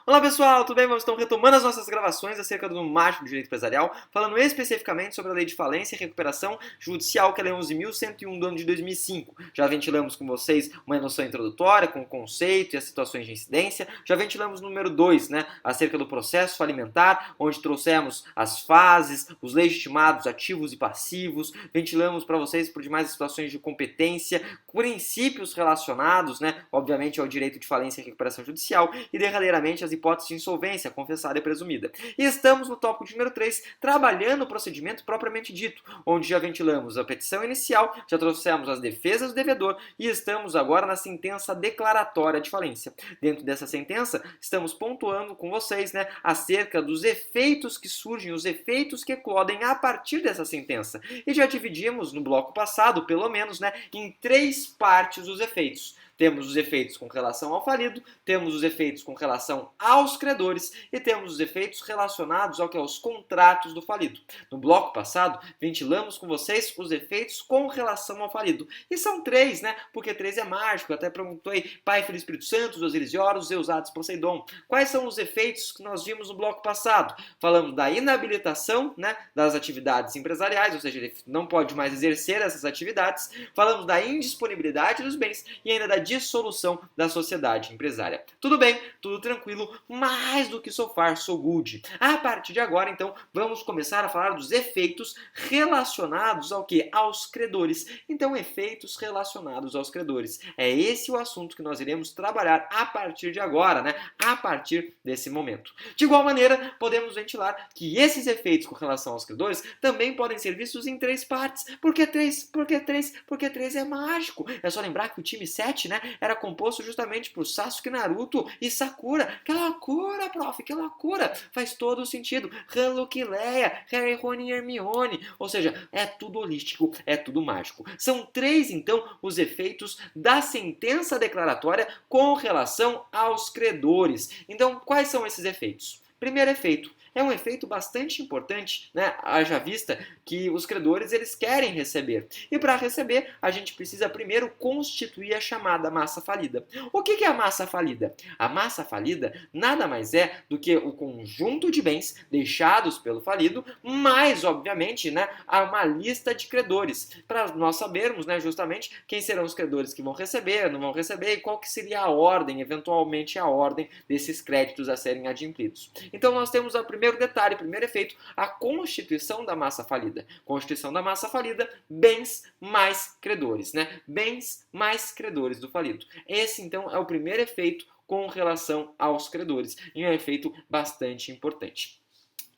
Olá pessoal, tudo bem? Vamos então retomando as nossas gravações acerca do marco do direito empresarial, falando especificamente sobre a lei de falência e recuperação judicial, que é a lei 11.101 do ano de 2005. Já ventilamos com vocês uma noção introdutória, com o conceito e as situações de incidência. Já ventilamos o número 2, acerca do processo falimentar, onde trouxemos as fases, os legitimados ativos e passivos. Ventilamos para vocês por demais situações de competência, princípios relacionados, obviamente, ao direito de falência e recuperação judicial e derradeiramente as hipóteses de insolvência, confessada e presumida. E estamos no tópico de número 3, trabalhando o procedimento propriamente dito, onde já ventilamos a petição inicial, já trouxemos as defesas do devedor e estamos agora na sentença declaratória de falência. Dentro dessa sentença, estamos pontuando com vocês acerca dos efeitos que surgem, os efeitos que eclodem a partir dessa sentença. E já dividimos no bloco passado, pelo menos, em 3 partes os efeitos. Temos os efeitos com relação ao falido, temos os efeitos com relação aos credores e temos os efeitos relacionados aos contratos do falido. No bloco passado, ventilamos com vocês os efeitos com relação ao falido. E são 3, porque 3 é mágico. Eu até perguntou aí, Pai, Filho e Espírito Santo, Deus Elisióros, Eusados, Poseidon. Quais são os efeitos que nós vimos no bloco passado? Falamos da inabilitação das atividades empresariais, ou seja, ele não pode mais exercer essas atividades. Falamos da indisponibilidade dos bens e ainda da dissolução da sociedade empresária. Tudo bem, tudo tranquilo, mais do que so far, so good. A partir de agora, então, vamos começar a falar dos efeitos relacionados ao quê? Aos credores. Então, efeitos relacionados aos credores. É esse o assunto que nós iremos trabalhar a partir de agora, a partir desse momento. De igual maneira, podemos ventilar que esses efeitos com relação aos credores também podem ser vistos em 3 partes. Por que 3? Porque 3? Porque 3 é mágico. É só lembrar que o time 7, era composto justamente por Sasuke, Naruto e Sakura. Que loucura, prof, que loucura! Faz todo o sentido. Han, Luke e Leia, Harry, Rony e Hermione. Ou seja, é tudo holístico, é tudo mágico. São 3, então, os efeitos da sentença declaratória com relação aos credores. Então, quais são esses efeitos? Primeiro efeito, é um efeito bastante importante, haja vista que os credores eles querem receber. E para receber, a gente precisa primeiro constituir a chamada massa falida. O que é a massa falida? A massa falida nada mais é do que o conjunto de bens deixados pelo falido, mais, obviamente, uma lista de credores, para nós sabermos, justamente, quem serão os credores que vão receber, não vão receber, e qual que seria a ordem, eventualmente a ordem desses créditos a serem adimplidos. Então, nós temos o primeiro detalhe, o primeiro efeito, a constituição da massa falida. Constituição da massa falida, bens mais credores, Bens mais credores do falido. Esse, então, é o primeiro efeito com relação aos credores, e é um efeito bastante importante.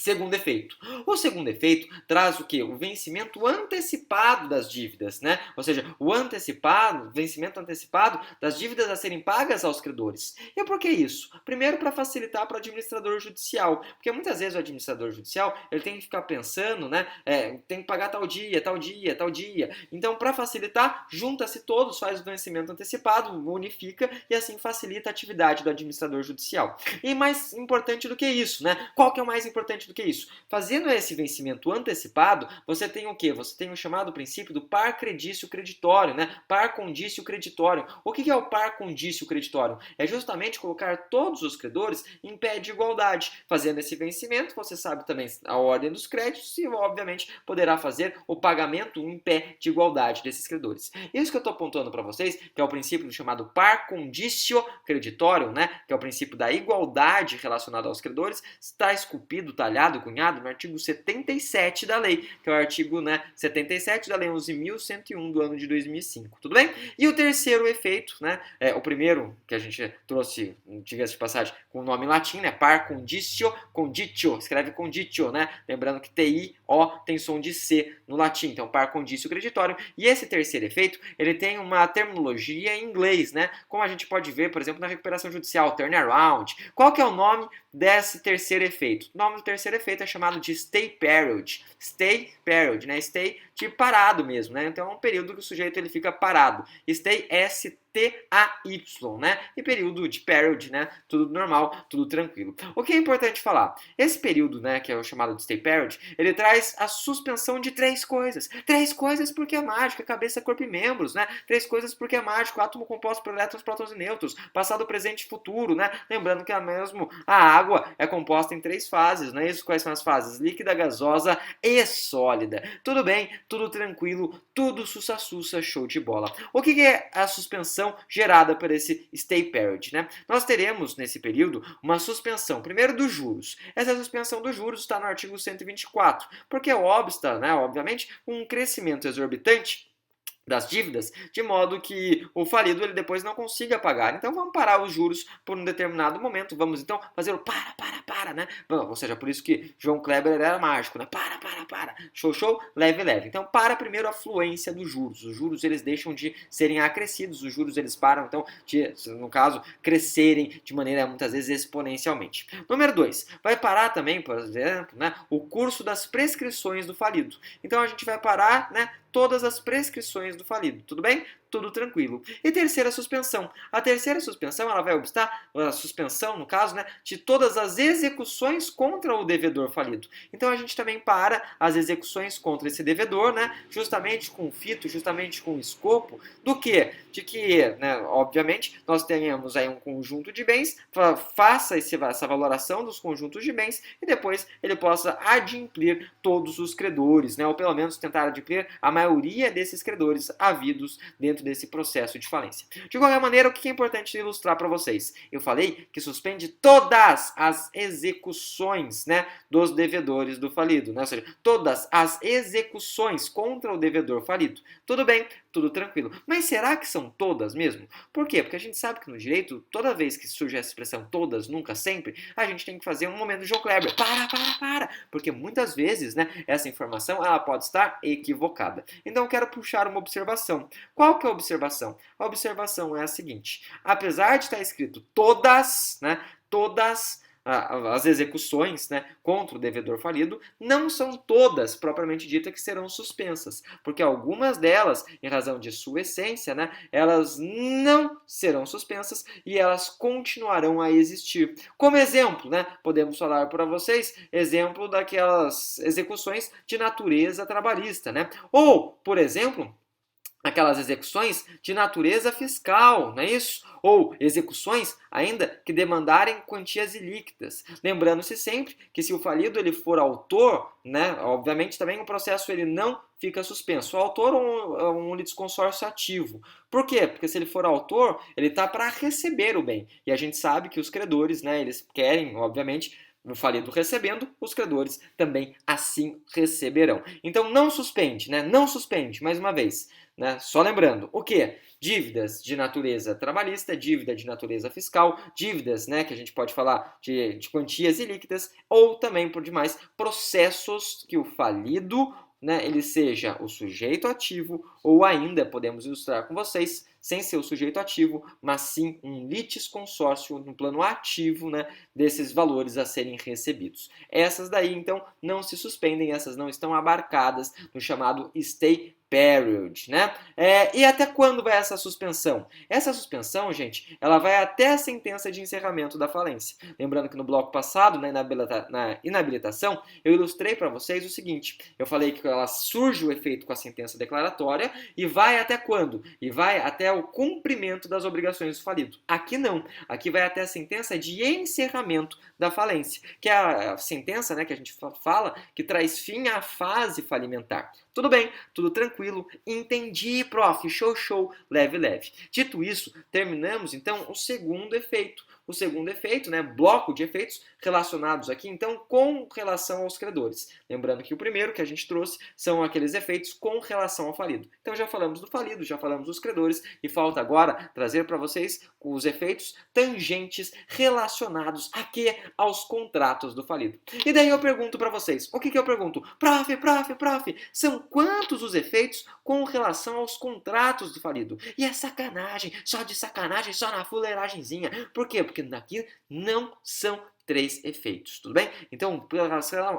Segundo efeito. O segundo efeito traz o quê? O vencimento antecipado das dívidas, Ou seja, o vencimento antecipado das dívidas a serem pagas aos credores. E por que isso? Primeiro, para facilitar para o administrador judicial, porque muitas vezes o administrador judicial ele tem que ficar pensando, tem que pagar tal dia, tal dia, tal dia. Então, para facilitar, junta-se todos, faz o vencimento antecipado, unifica e assim facilita a atividade do administrador judicial. E mais importante do que isso, Qual que é o mais importante do que isso? Fazendo esse vencimento antecipado, você tem o quê? Você tem o chamado princípio do par credício creditório, Par condício creditório. O que é o par condício creditório? É justamente colocar todos os credores em pé de igualdade. Fazendo esse vencimento, você sabe também a ordem dos créditos e, obviamente, poderá fazer o pagamento em pé de igualdade desses credores. Isso que eu estou apontando para vocês, que é o princípio do chamado par condício creditório, que é o princípio da igualdade relacionada aos credores, está esculpido, talhado, cunhado no artigo 77 da lei, que é o artigo 77 da lei 11.101 do ano de 2005, tudo bem? E o terceiro efeito, o primeiro que a gente trouxe, diga-se de passagem, com o nome em latim, par condicio, conditio, escreve conditio, Lembrando que T-I-O tem som de C no latim, então par condício creditório. E esse terceiro efeito, ele tem uma terminologia em inglês, Como a gente pode ver, por exemplo, na recuperação judicial, turnaround. Qual que é o nome desse terceiro efeito? O nome do terceiro efeito é chamado de stay period. Stay period, stay de parado mesmo, né? Então é um período que o sujeito ele fica parado. Stay, S-T-A-Y, né? E período de period, né? Tudo normal, tudo tranquilo. O que é importante falar? Esse período, né, que é o chamado de stay period, ele traz a suspensão de três coisas. Três coisas porque é mágico, cabeça, corpo e membros, né? Três coisas porque é mágico, átomo composto por elétrons, prótons e nêutrons, passado, presente e futuro, né? Lembrando que a água é composta em três fases, não é isso? Quais são as fases? Líquida, gasosa e sólida. Tudo bem, tudo tranquilo, tudo sussa-sussa, show de bola. O que é a suspensão gerada por esse stay period, né? Nós teremos nesse período uma suspensão, primeiro dos juros. Essa suspensão dos juros está no artigo 124, porque obsta, né, obviamente, um crescimento exorbitante das dívidas, de modo que o falido ele depois não consiga pagar. Então vamos parar os juros por um determinado momento. Vamos então fazer o para, né? Ou seja, por isso que João Kleber era mágico, né? Para. Show, leve. Então para primeiro a fluência dos juros. Os juros eles deixam de serem acrescidos, os juros eles param então de, no caso, crescerem de maneira muitas vezes exponencialmente. Número 2, vai parar também, por exemplo, né, o curso das prescrições do falido. Então a gente vai parar, né, todas as prescrições do falido. Tudo bem? Tudo tranquilo. E terceira suspensão. A terceira suspensão, ela vai obstar a suspensão, no caso, né, de todas as execuções contra o devedor falido. Então a gente também para as execuções contra esse devedor, né, justamente com o fito, justamente com o escopo do quê? De que, né, obviamente, nós tenhamos aí um conjunto de bens, faça essa valoração dos conjuntos de bens e depois ele possa adimplir todos os credores, né, ou pelo menos tentar adimplir a maioria desses credores havidos dentro desse processo de falência. De qualquer maneira, o que é importante ilustrar para vocês? Eu falei que suspende todas as execuções, né, dos devedores do falido, né? Ou seja, todas as execuções contra o devedor falido. Tudo bem, tudo tranquilo. Mas será que são todas mesmo? Por quê? Porque a gente sabe que no direito, toda vez que surge essa expressão todas, nunca, sempre, a gente tem que fazer um momento de João Kleber. Para! Porque muitas vezes, né, essa informação ela pode estar equivocada. Então eu quero puxar uma observação. Qual que é a observação? A observação é a seguinte: apesar de estar escrito todas, né, todas as execuções, né, contra o devedor falido, não são todas, propriamente dita, que serão suspensas, porque algumas delas, em razão de sua essência, né, elas não serão suspensas e elas continuarão a existir. Como exemplo, né, podemos falar para vocês, exemplo daquelas execuções de natureza trabalhista, né? Ou, por exemplo, aquelas execuções de natureza fiscal, não é isso? Ou execuções ainda que demandarem quantias ilíquidas. Lembrando-se sempre que se o falido ele for autor, né, obviamente também o processo ele não fica suspenso. O autor é um litisconsórcio ativo. Por quê? Porque se ele for autor, ele está para receber o bem. E a gente sabe que os credores, né, eles querem, obviamente, o falido recebendo, os credores também assim receberão. Então não suspende, né? Não suspende, mais uma vez. Né? Só lembrando, o que? Dívidas de natureza trabalhista, dívida de natureza fiscal, dívidas, né, que a gente pode falar de quantias ilíquidas, ou também, por demais, processos que o falido, né, ele seja o sujeito ativo, ou ainda, podemos ilustrar com vocês, sem ser o sujeito ativo, mas sim um litisconsórcio no plano ativo, né, desses valores a serem recebidos. Essas daí, então, não se suspendem, essas não estão abarcadas no chamado stay period, né? E até quando vai essa suspensão? Essa suspensão, gente, ela vai até a sentença de encerramento da falência. Lembrando que no bloco passado, na inabilitação, eu ilustrei para vocês o seguinte: eu falei que ela surge o efeito com a sentença declaratória e vai até quando? E vai até o cumprimento das obrigações do falido. Aqui não. Aqui vai até a sentença de encerramento da falência, que é a sentença, né, que a gente fala que traz fim à fase falimentar. Tudo bem, tudo tranquilo, entendi, prof, show, leve. Dito isso, terminamos então o segundo efeito. O segundo efeito, né, bloco de efeitos relacionados aqui, então, com relação aos credores. Lembrando que o primeiro que a gente trouxe são aqueles efeitos com relação ao falido. Então, já falamos do falido, já falamos dos credores, e falta agora trazer para vocês os efeitos tangentes relacionados aqui aos contratos do falido. E daí eu pergunto para vocês, o que eu pergunto? Prof, são quantos os efeitos com relação aos contratos do falido? E é sacanagem, só de sacanagem, só na fuleiragemzinha. Por quê? Porque Porque aqui não são 3 efeitos, tudo bem? Então,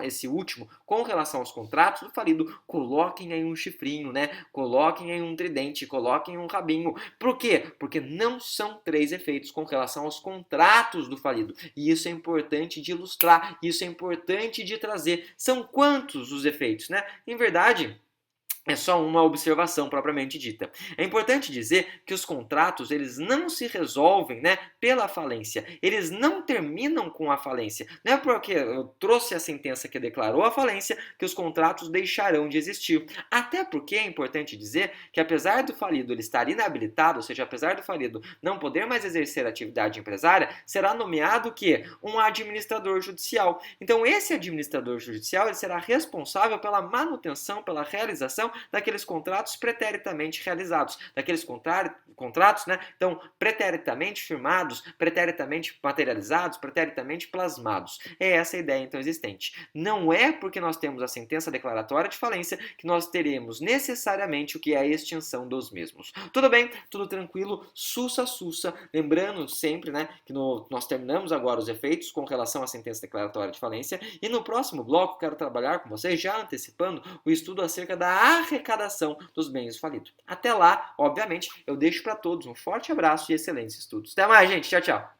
esse último, com relação aos contratos do falido, coloquem aí um chifrinho, né? Coloquem aí um tridente, coloquem um rabinho. Por quê? Porque não são 3 efeitos com relação aos contratos do falido. E isso é importante de ilustrar, isso é importante de trazer. São quantos os efeitos, né? Em verdade, é só uma observação propriamente dita. É importante dizer que os contratos, eles não se resolvem, né, pela falência. Eles não terminam com a falência. Não é porque eu trouxe a sentença que declarou a falência que os contratos deixarão de existir. Até porque é importante dizer que apesar do falido ele estar inabilitado, ou seja, apesar do falido não poder mais exercer atividade empresária, será nomeado que um administrador judicial. Então esse administrador judicial ele será responsável pela manutenção, pela realização daqueles contratos preteritamente realizados, daqueles contratos, né, então, preteritamente firmados, preteritamente materializados, preteritamente plasmados. É essa a ideia, então, existente. Não é porque nós temos a sentença declaratória de falência que nós teremos necessariamente o que é a extinção dos mesmos. Tudo bem? Tudo tranquilo? Sussa. Lembrando sempre, né, que nós terminamos agora os efeitos com relação à sentença declaratória de falência e no próximo bloco quero trabalhar com vocês, já antecipando, o estudo acerca da arrecadação dos bens falidos. Até lá, obviamente, eu deixo para todos um forte abraço e excelentes estudos. Até mais, gente. Tchau, tchau.